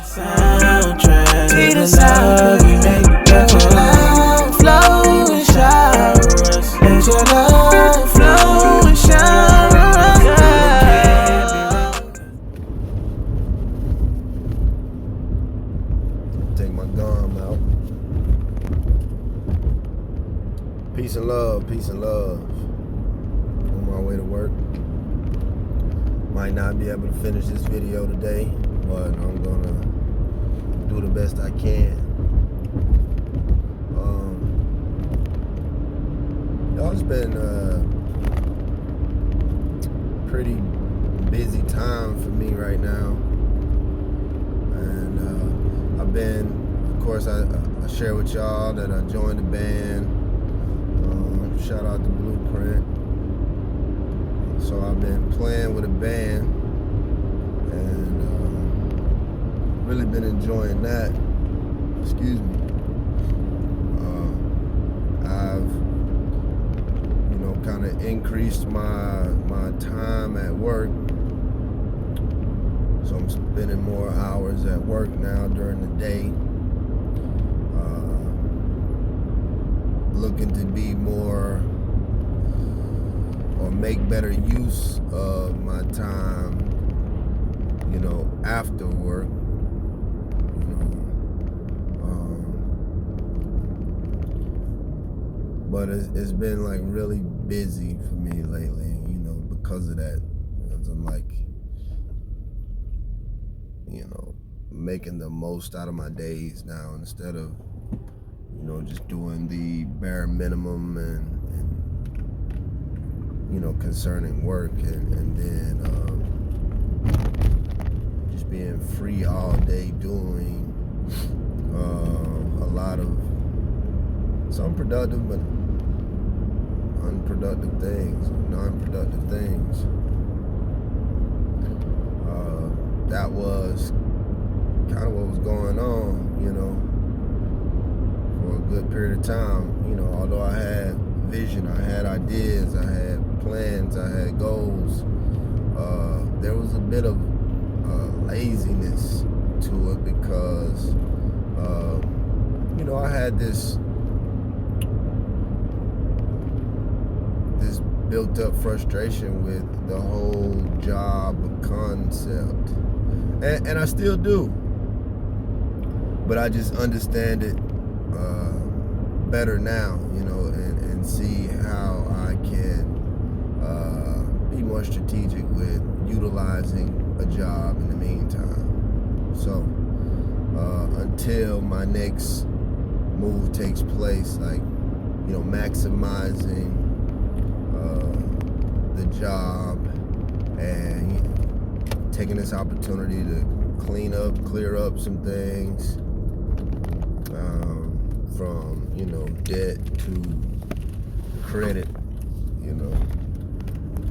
Soundtrack to the love we make. Let your love flow and shower us. Let your love flow and shower us. Take my gum out. Peace and love, peace and love. On my way to work. Might not be able to finish this video today, but I'm gonna do the best I can. It's been a pretty busy time for me right now, and I've been, of course, I share with y'all that I joined the band. Shout out to Blueprint. So I've been playing with a band and really been enjoying that. Excuse me. I've, kind of increased my time at work. So I'm spending more hours at work now during the day. Looking to be more or make better use of my time, after work. But it's been like really busy for me lately, because of that. Because I'm like, making the most out of my days now instead of, just doing the bare minimum and concerning work and then just being free all day doing a lot of some productive but unproductive things, non-productive things. That was kind of what was going on, for a good period of time. Although I had vision, I had ideas, I had plans, I had goals, there was a bit of laziness to it because, I had this built up frustration with the whole job concept. And I still do. But I just understand it better now, and see how I can be more strategic with utilizing a job in the meantime. So until my next move takes place, like, maximizing the job and taking this opportunity to clear up some things, from debt to credit.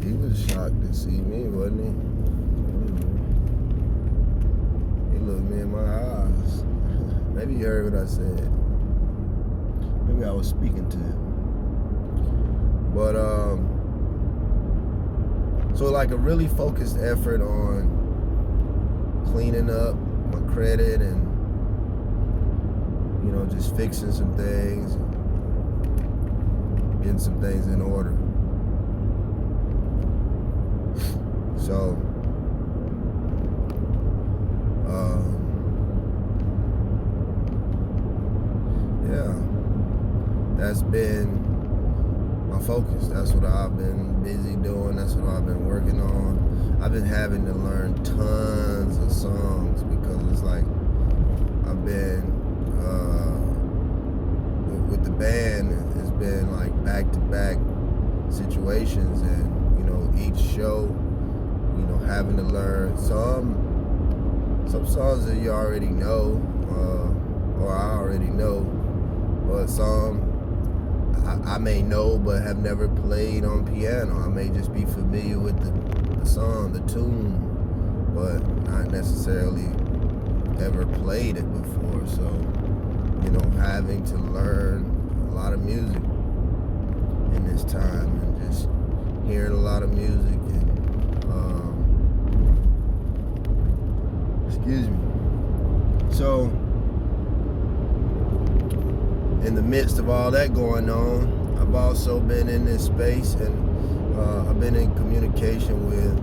He was shocked to see me, wasn't he? He looked me in my eyes. Maybe he heard what I said. Maybe I was speaking to him. But so like a really focused effort on cleaning up my credit and just fixing some things, getting some things in order. So that's been my focus. That's what I've been busy doing. That's what I've been working on. I've been having to learn tons of songs because it's like I've been with the band. It's been like back-to-back situations, and each show, having to learn some songs that you already know, or I already know, but some I may know but have never played on piano. I may just be familiar with the song, the tune, but not necessarily ever played it before. So, having to learn a lot of music in this time and just hearing a lot of music and of all that going on, I've also been in this space, and I've been in communication with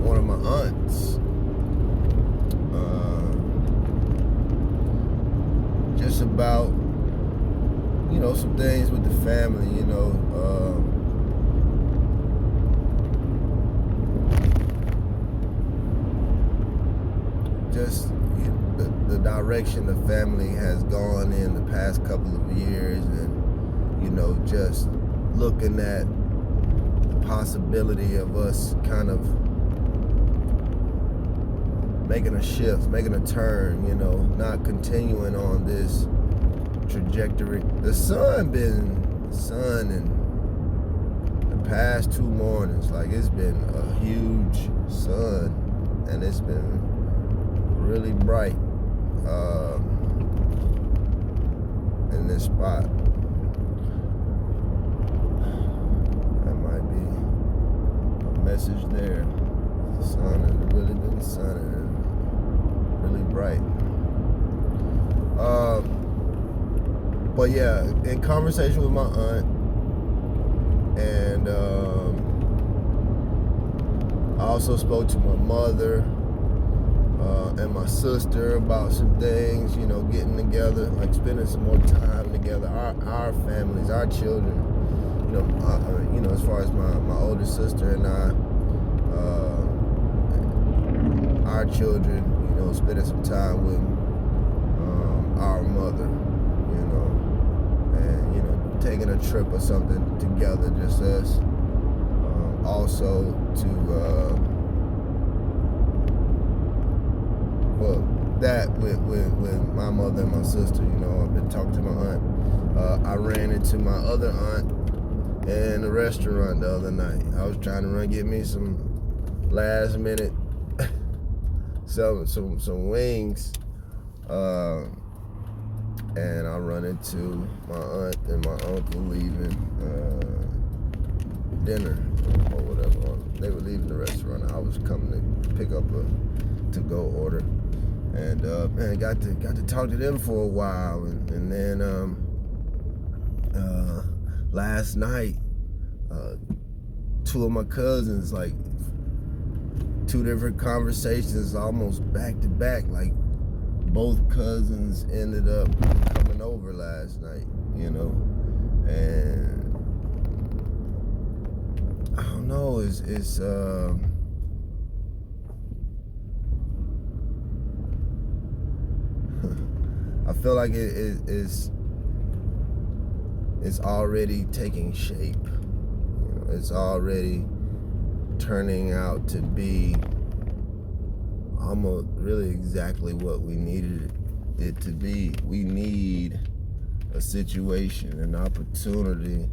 one of my aunts. Just about, some things with the family, just the direction the family has gone in the past couple of years, and just looking at the possibility of us kind of making a shift, making a turn, not continuing on this trajectory. The sun in the past 2 mornings, like it's been a huge sun, and it's been really bright in this spot. That might be a message there. The sun has really been sunning and really bright. But yeah, in conversation with my aunt, and I also spoke to my mother and my sister about some things, getting together, like spending some more time together, our families, our children, as far as my older sister and I, our children, spending some time with our mother, and taking a trip or something together, just us. Also to that with my mother and my sister, I've been talking to my aunt. I ran into my other aunt in a restaurant the other night. I was trying to get me some last minute some wings, and I run into my aunt and my uncle leaving dinner or whatever. They were leaving the restaurant. I was coming to pick up a to-go order, and got to talk to them for a while, and then last night, 2 of my cousins, like 2 different conversations, almost back to back. Like both cousins ended up coming over last night, and I don't know. It's I feel like it's already taking shape. It's already turning out to be almost really exactly what we needed it to be. We need a situation, an opportunity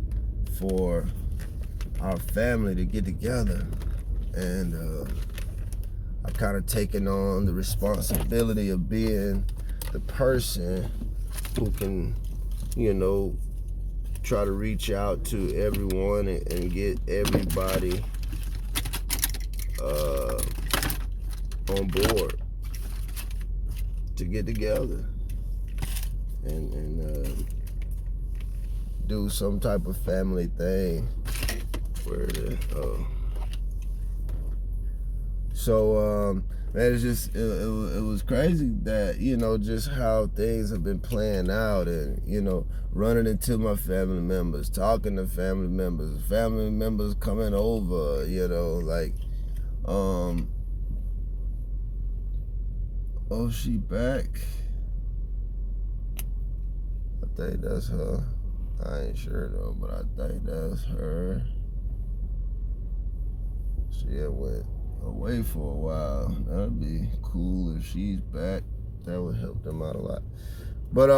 for our family to get together, and I've kind of taken on the responsibility of being the person who can, try to reach out to everyone and get everybody on board to get together and do some type of family thing. Man, it's just it was crazy that just how things have been playing out, and running into my family members, talking to family members coming over, oh, she back. I think that's her. I ain't sure though, but I think that's her. She had went away for a while. That'd be cool if she's back. That would help them out a lot. But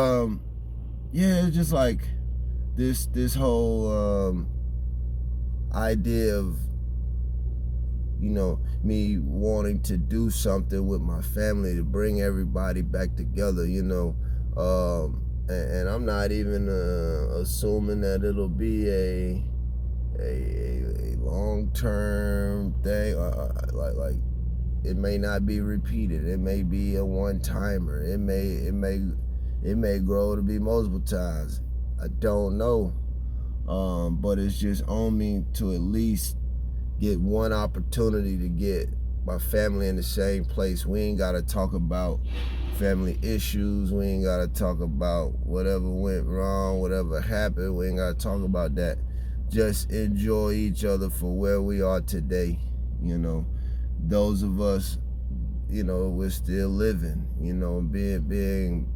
yeah, it's just like this whole idea of me wanting to do something with my family to bring everybody back together, and I'm not even assuming that it'll be a long-term thing. Like it may not be repeated. It may be a one-timer. It may grow to be multiple times. I don't know. But it's just on me to at least get one opportunity to get my family in the same place. We ain't got to talk about family issues. We ain't got to talk about whatever went wrong, whatever happened. We ain't got to talk about that. Just enjoy each other for where we are today. You know, those of us, you know, we're still living, you know, being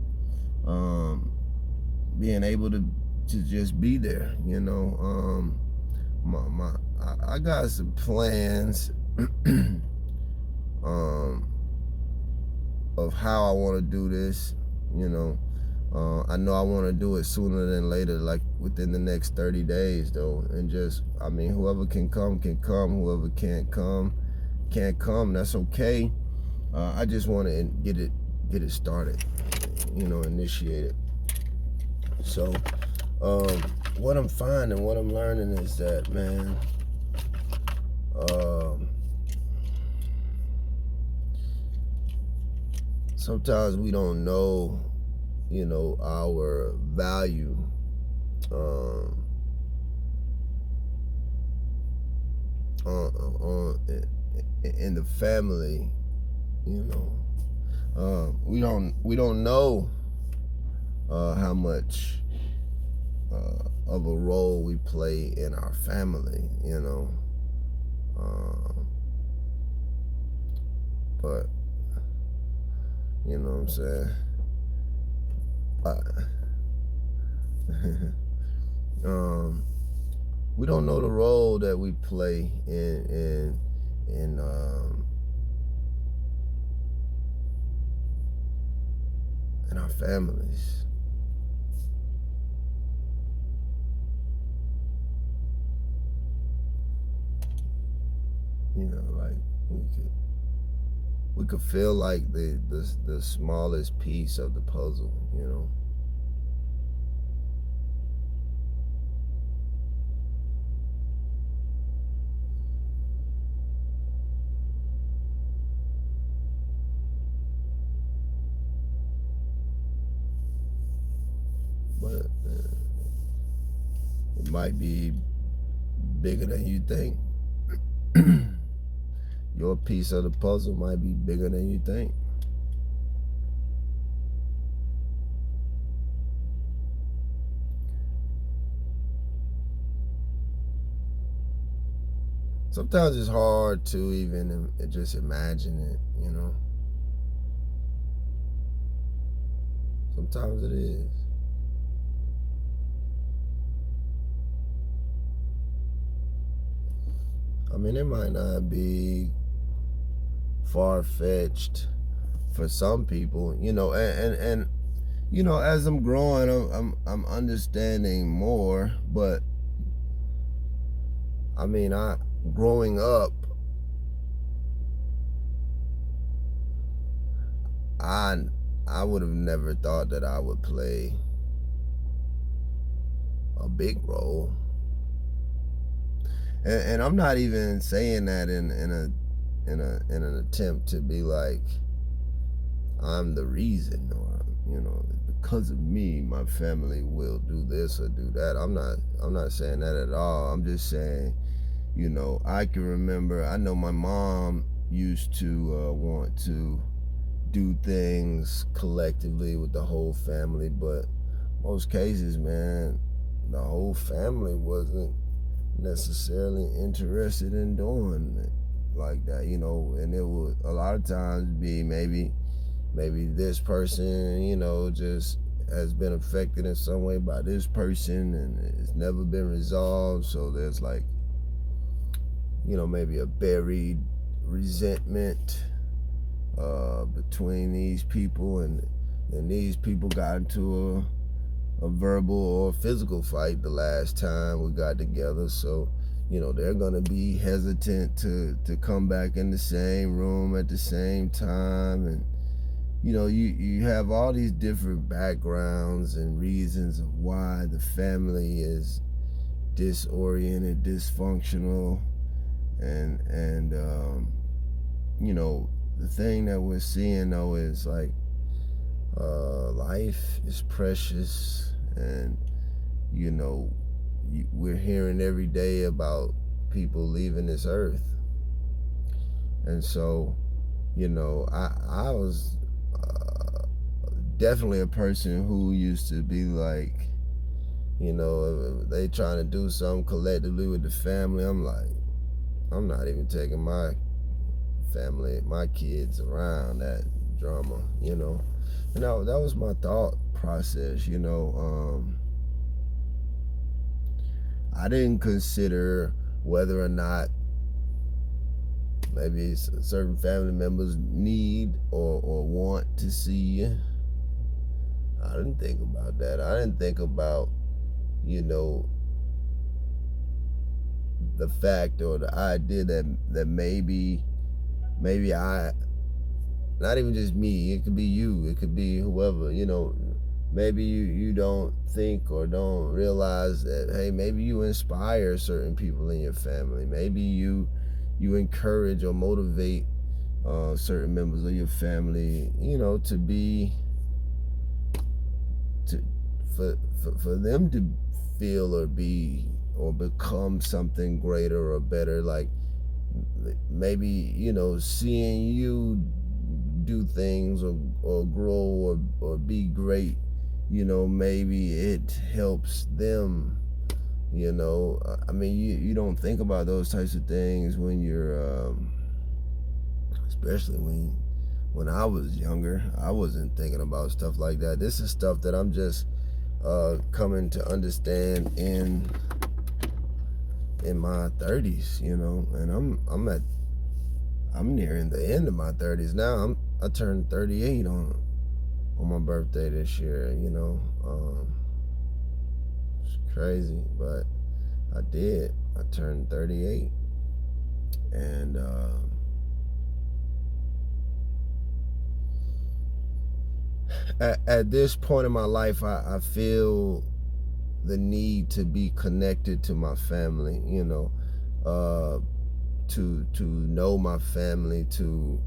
able to just be there, you know. I got some plans of how I want to do this, you know. I know I want to do it sooner than later, like within the next 30 days though. And just, I mean, whoever can come, whoever can't come, that's okay. I just want to get it started, you know, initiate it. So what I'm finding, what I'm learning is that, man, sometimes we don't know, you know, our value in the family, you know. We don't know how much of a role we play in our family, you know. But you know what I'm saying? We don't know the role that we play in our families. You know, like we could feel like the smallest piece of the puzzle, you know. But it might be bigger than you think. Your piece of the puzzle might be bigger than you think. Sometimes it's hard to even just imagine it, you know. Sometimes it is. I mean, it might not be far-fetched for some people, you know, and you know, as I'm growing, I'm understanding more. But I mean, growing up, I would have never thought that I would play a big role. And I'm not even saying that in an attempt to be like I'm the reason, or you know, because of me my family will do this or do that. I'm not saying that at all. I'm just saying, you know, I can remember, I know my mom used to want to do things collectively with the whole family, but most cases, man, the whole family wasn't necessarily interested in doing it like that, you know. And it would a lot of times be maybe this person, you know, just has been affected in some way by this person and it's never been resolved. So there's like, you know, maybe a buried resentment between these people, and these people got into a verbal or physical fight the last time we got together. So, you know, they're gonna be hesitant to come back in the same room at the same time. And you know, you have all these different backgrounds and reasons of why the family is disoriented, dysfunctional, and you know, the thing that we're seeing though is like life is precious, and you know, we're hearing every day about people leaving this earth. And so, you know, I was definitely a person who used to be like, you know, if they trying to do something collectively with the family, I'm like, I'm not even taking my family, my kids around that drama, you know. And that was my thought process, you know. I didn't consider whether or not maybe certain family members need or want to see you. I didn't think about that. I didn't think about, you know, the fact or the idea that maybe I, not even just me, it could be you, it could be whoever, you know, maybe you don't think or don't realize that, hey, maybe you inspire certain people in your family. Maybe you encourage or motivate certain members of your family, you know, to be, for them to feel or be or become something greater or better. Like maybe, you know, seeing you do things or grow or be great, you know, maybe it helps them, you know. I mean, you don't think about those types of things when you're, especially when I was younger. I wasn't thinking about stuff like that. This is stuff that I'm just coming to understand in my 30s, you know. And I'm nearing the end of my 30s now. I turned 38 on my birthday this year, you know. It's crazy, but I did. I turned 38, and at this point in my life, I feel the need to be connected to my family, you know, to know my family, to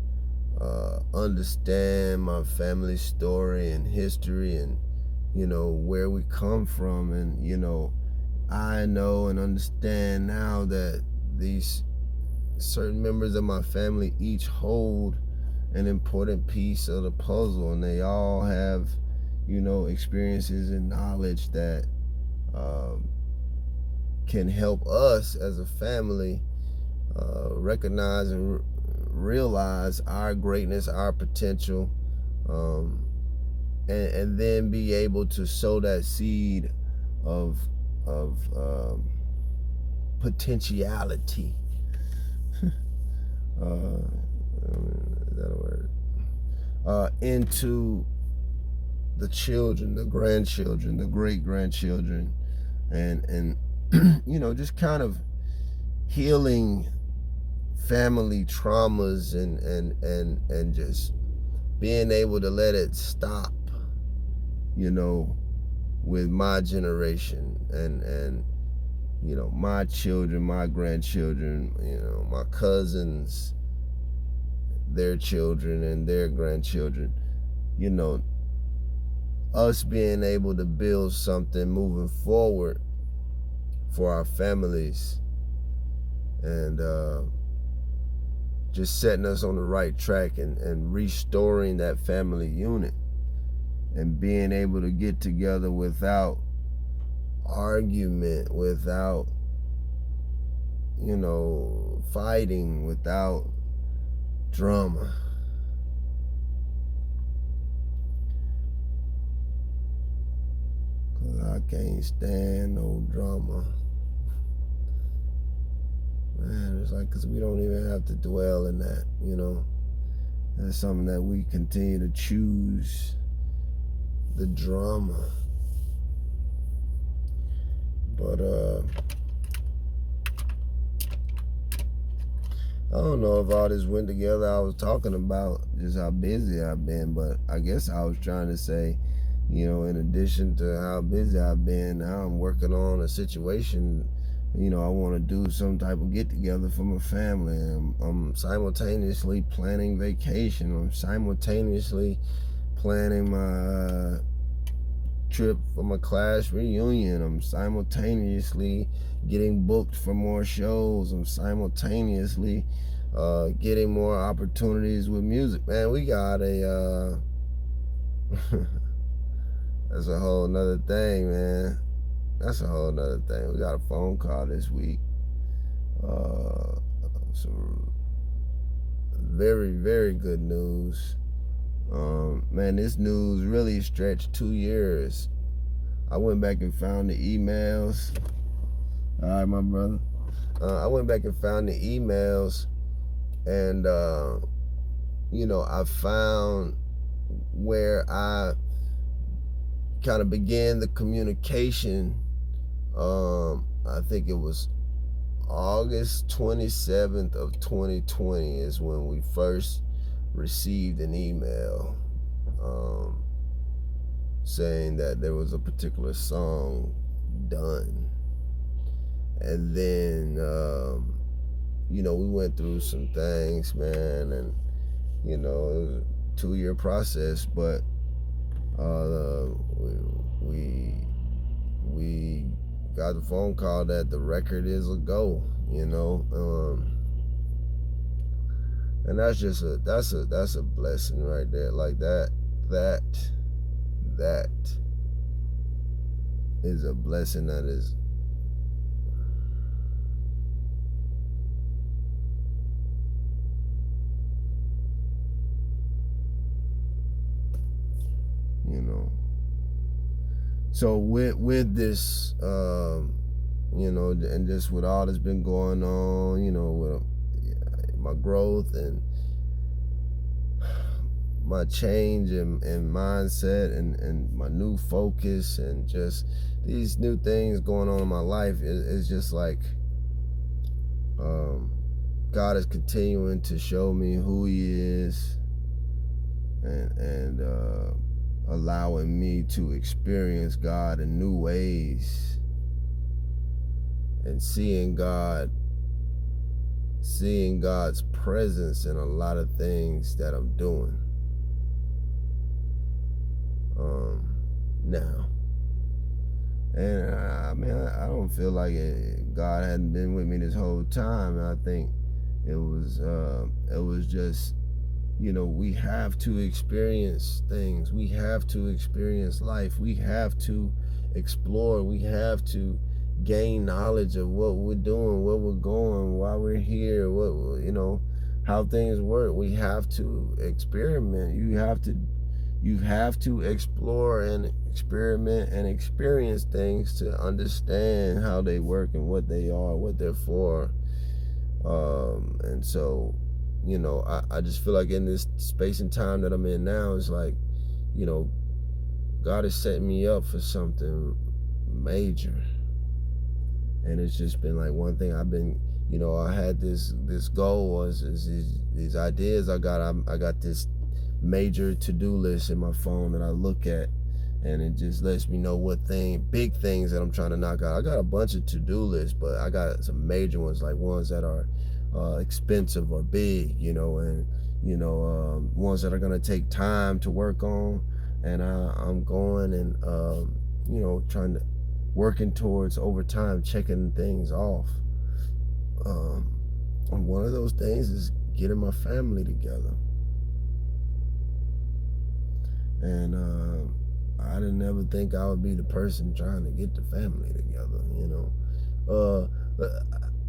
understand my family story and history, and, you know, where we come from. And, you know, I know and understand now that these certain members of my family each hold an important piece of the puzzle, and they all have, you know, experiences and knowledge that can help us as a family recognize and realize our greatness, our potential, and then be able to sow that seed of potentiality. Is that a word? Into the children, the grandchildren, the great-grandchildren, and you know, just kind of healing family traumas and just being able to let it stop, you know, with my generation and you know, my children, my grandchildren, you know, my cousins, their children and their grandchildren, you know, us being able to build something moving forward for our families, and just setting us on the right track and restoring that family unit, and being able to get together without argument, without, you know, fighting, without drama. I can't stand no drama. Man, it's like, because we don't even have to dwell in that, you know. That's something that we continue to choose, the drama. But I don't know if all this went together. I was talking about just how busy I've been, but I guess I was trying to say, you know, in addition to how busy I've been, now I'm working on a situation. You know, I want to do some type of get together for my family. I'm simultaneously planning vacation. I'm simultaneously planning my trip for my class reunion. I'm simultaneously getting booked for more shows. I'm simultaneously getting more opportunities with music. Man, we got a that's a whole nother thing, man. That's a whole nother thing. We got a phone call this week. Some very, very good news. Man, this news really stretched 2 years. I went back and found the emails. All right, my brother. I went back and found the emails, and I found where I kind of began the communication. I think it was August 27th of 2020 is when we first received an email saying that there was a particular song done. And then, we went through some things, man, and, it was a 2-year process, but we got the phone call that the record is a go, and that's just that's a blessing right there. Like that is a blessing that is so with this and just with all that's been going on, with my growth and my change in mindset and my new focus and just these new things going on in my life, it's just like God is continuing to show me who He is and allowing me to experience God in new ways and seeing God's presence in a lot of things that I'm doing now. And I don't feel like God hadn't been with me this whole time. And I think it was just, we have to experience things. We have to experience life. We have to explore. We have to gain knowledge of what we're doing, where we're going, why we're here, how things work. We have to experiment. You have to explore and experiment and experience things to understand how they work and what they are, what they're for. And so, I just feel like in this space and time that I'm in now, it's like, God is setting me up for something major. And it's just been like one thing I've been, I had this goal was these ideas I got this major to-do list in my phone that I look at, and it just lets me know big things that I'm trying to knock out. I got a bunch of to-do lists, but I got some major ones, like ones that are expensive or big, and ones that are gonna take time to work on. And I'm going and trying to working towards over time checking things off. And one of those things is getting my family together. And I didn't ever think I would be the person trying to get the family together,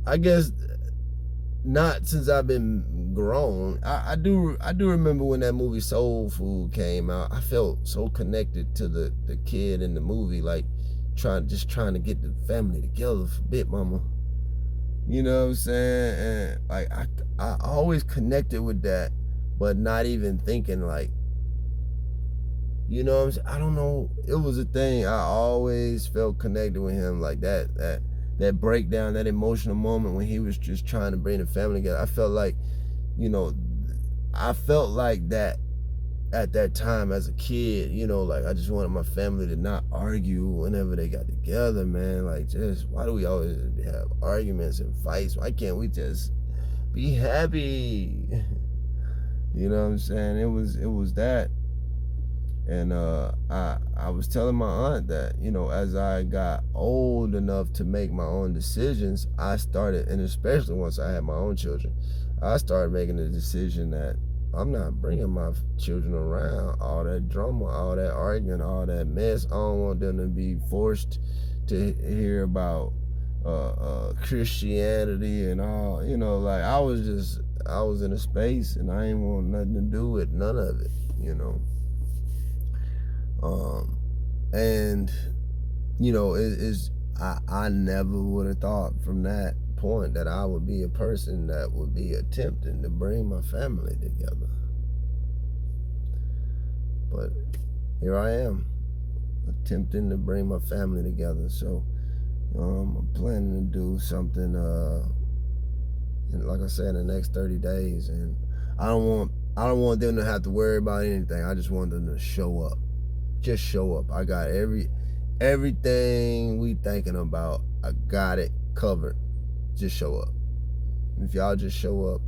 I guess not since I've been grown. I do remember when that movie Soul Food came out. I felt so connected to the kid in the movie, like trying to get the family together for Big Mama. You know what I'm saying? And like I always connected with that, but not even thinking like, what I'm saying? I don't know. It was a thing. I always felt connected with him, like that breakdown, that emotional moment when he was just trying to bring the family together. I felt like, that at that time as a kid, like I just wanted my family to not argue whenever they got together, man. Like, just why do we always have arguments and fights? Why can't we just be happy? You know what I'm saying? It was that. And I was telling my aunt that, you know, as I got old enough to make my own decisions, I started, and especially once I had my own children, I started making the decision that I'm not bringing my children around all that drama, all that arguing, all that mess. I don't want them to be forced to hear about Christianity and all, you know, like I was in a space and I ain't want nothing to do with none of it, you know. And you know, I never would have thought from that point that I would be a person that would be attempting to bring my family together. But here I am, attempting to bring my family together. So I'm planning to do something, like I said, in the next 30 days. And I don't want them to have to worry about anything. I just want them to show up. Just show up. I got everything we thinking about. I got it covered. Just show up. If y'all just show up,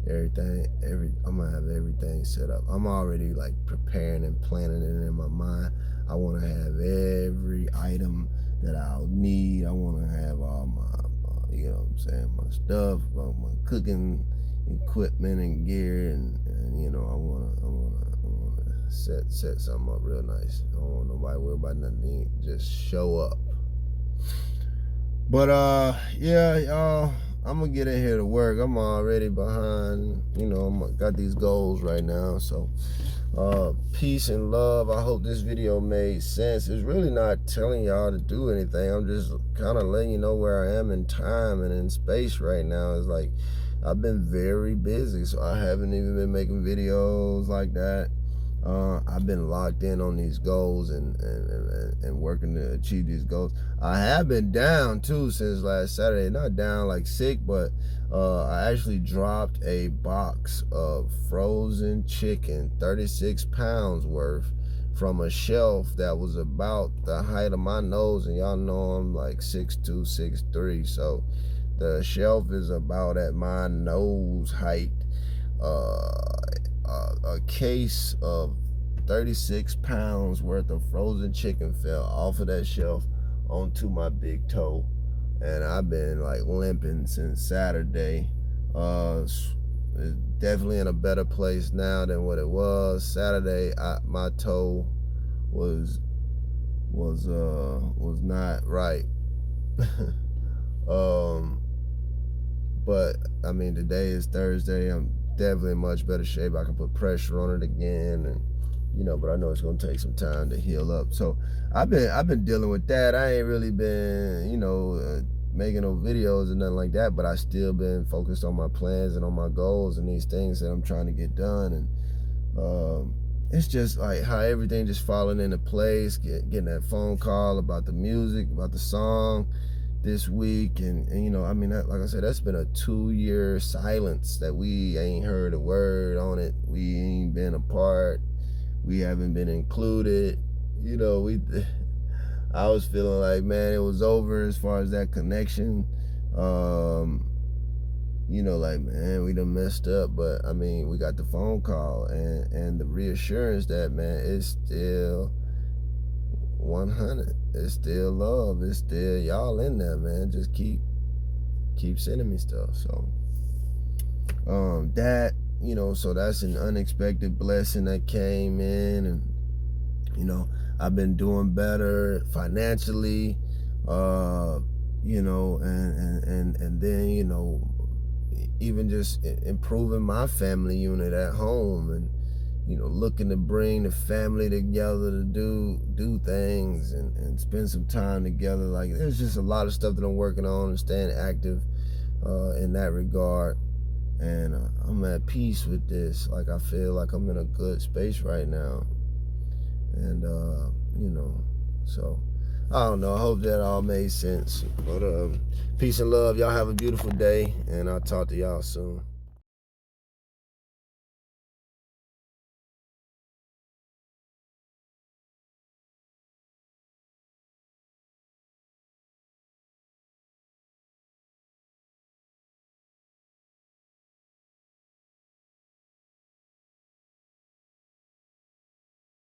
I'm gonna have everything set up. I'm already like preparing and planning it in my mind. I want to have every item that I'll need. I want to have all my, you know what I'm saying, my stuff, my cooking equipment and gear, and you know, I want to set something up real nice. I don't want nobody to worry about nothing. Just show up. But yeah, y'all, I'm gonna get in here to work. I'm already behind. You know, got these goals right now. So peace and love. I hope this video made sense. It's really not telling y'all to do anything. I'm just kind of letting you know where I am in time and in space right now. It's like I've been very busy, so I haven't even been making videos like that. I've been locked in on these goals and working to achieve these goals. I have been down too since last Saturday. Not down like sick, but I actually dropped a box of frozen chicken, 36 pounds worth, from a shelf that was about the height of my nose. And y'all know I'm like 6'2", 6'3", so the shelf is about at my nose height. A case of 36 pounds worth of frozen chicken fell off of that shelf onto my big toe, and I've been like limping since Saturday. It's definitely in a better place now than what it was Saturday. My toe was not right. But I mean, today is Thursday. I'm definitely in much better shape. I can put pressure on it again, and you know, but I know it's gonna take some time to heal up. So I've been dealing with that. I ain't really been, you know, making no videos or nothing like that, but I still been focused on my plans and on my goals and these things that I'm trying to get done. And it's just like how everything just falling into place, getting that phone call about the music, about the song this week, and you know, I mean, like I said, that's been a 2-year silence that we ain't heard a word on it. We ain't been apart. We haven't been included. You know, I was feeling like, man, it was over as far as that connection. You know, like, man, we done messed up. But I mean, we got the phone call and the reassurance that, man, it's still 100. It's still love. It's still y'all in there, man. Just keep sending me stuff. So that, you know, so that's an unexpected blessing that came in. And you know, I've been doing better financially, you know, and then, you know, even just improving my family unit at home, and you know, looking to bring the family together to do things and spend some time together. Like, there's just a lot of stuff that I'm working on and staying active in that regard. And I'm at peace with this. Like, I feel like I'm in a good space right now. And you know, so I don't know. I hope that all made sense. But peace and love. Y'all have a beautiful day, and I'll talk to y'all soon.